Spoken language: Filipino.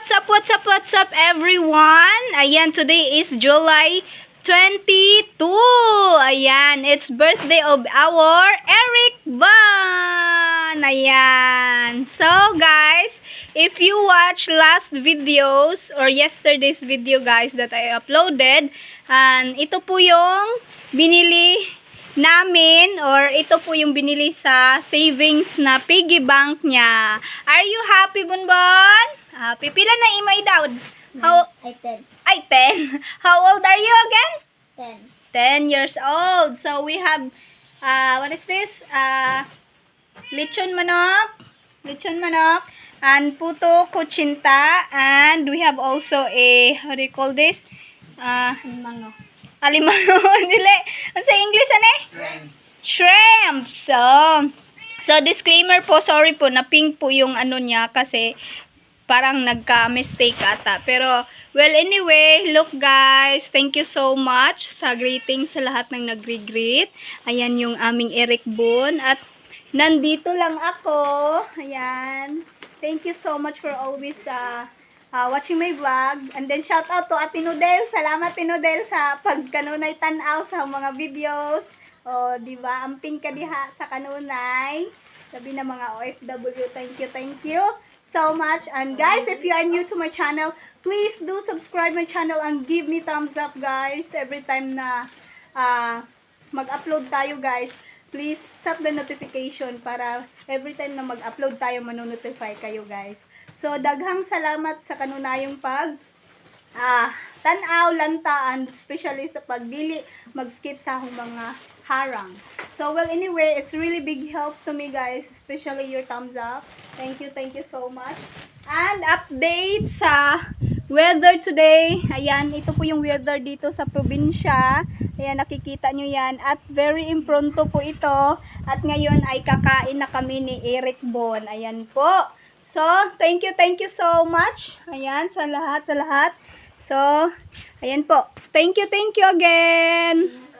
what's up everyone? Ayan, today is July 22. Ayan, it's birthday of our Eric Van. Ayan. So guys, if you watch last videos or yesterday's video guys that I uploaded, and ito po yung binili namin or ito po yung binili sa savings na piggy bank niya. Are you happy, Bunbon? Pipila na imay daw. How? I 10. Ay, 10. How old are you again? 10. 10 years old. So we have, what is this? Lechon manok. Lechon manok. And puto kuchinta. And we have also a, how do you call this? Mango. Alimango. Dili. Ano sa English, ano eh? Shrimp. So disclaimer po, sorry po, na pink po yung ano niya kasi parang nagka-mistake ata. Pero, well, anyway, look guys, thank you so much sa greetings sa lahat ng nagre-greet. Ayan yung aming Eric Bon. At nandito lang ako. Ayan. Thank you so much for always watching my vlog. And then, shout out to Ate Nudel. Salamat, Ate Nudel, sa pagkanunay tanaw sa mga videos. O, diba? Amping ka diha sa kanunay. Sabi na mga OFW, thank you so much. And guys, if you are new to my channel, please do subscribe my channel and give me thumbs up guys. Every time na mag-upload tayo guys, please tap the notification para every time na mag-upload tayo, manonotify kayo guys. So, daghang salamat sa kanunayong tanaw, lanta, and especially sa pagdili, mag-skip sa akong mga harang. So, well, anyway, it's really big help to me, guys, especially your thumbs up. Thank you so much. And update sa weather today. Ayan, ito po yung weather dito sa probinsya. Ayan, nakikita nyo yan. At very impronto po ito. At ngayon ay kakain na kami ni Eric Bon. Ayan po. So, thank you so much. Ayan, sa lahat. So, ayan po. Thank you again.